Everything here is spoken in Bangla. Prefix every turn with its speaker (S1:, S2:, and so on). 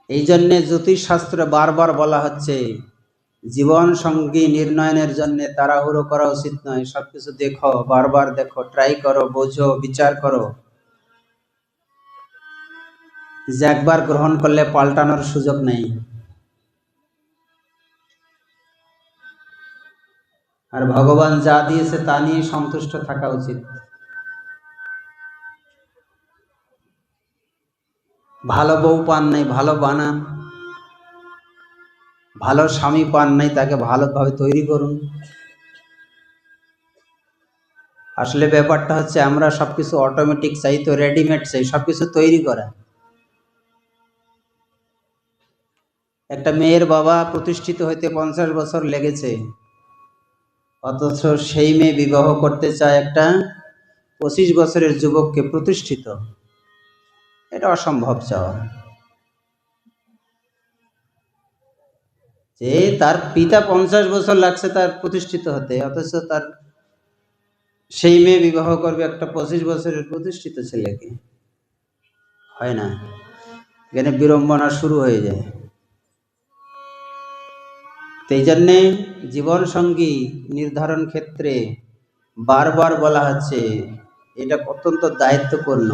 S1: এই জন্যে জ্যোতিষশাস্ত্রে বারবার বলা হচ্ছে জীবন সঙ্গী নির্ণয়ের জন্য তাড়াহুড়ো করা উচিত নয়। সবকিছু দেখো, বারবার দেখো, ট্রাই করো, বোঝো, বিচার করো। যে একবার গ্রহণ করলে পাল্টানোর সুযোগ নেই। আর ভগবান যা দিয়েছে তা নিয়ে সন্তুষ্ট থাকা উচিত। ভালো বউ পান নাই, ভালো বানান। ভালো স্বামী পান নাই, তাকে ভালোভাবে তৈরি করুন। আসলে ব্যাপারটা হচ্ছে আমরা সবকিছু অটোমেটিক চাই, তো রেডিমেড চাই, সবকিছু তৈরি করা। একটা মেয়ের বাবা প্রতিষ্ঠিত হইতে 50 বছর লেগেছে, অথচ সেই মেয়ে বিবাহ করতে চায় একটা 25 বছরের যুবককে প্রতিষ্ঠিত। এটা অসম্ভব চাওয়া। যে তার পিতা 50 বছর লাগছে তার প্রতিষ্ঠিত হতে, অথচ তার সেই মেয়ে বিবাহ করবে একটা 25 বছরের প্রতিষ্ঠিত ছেলেকে। হয় না, এখানে বিড়ম্বনা শুরু হয়ে যায়। এই জন্যে জীবন সঙ্গী নির্ধারণ ক্ষেত্রে বারবার বলা হচ্ছে এটা অত্যন্ত দায়িত্বপূর্ণ।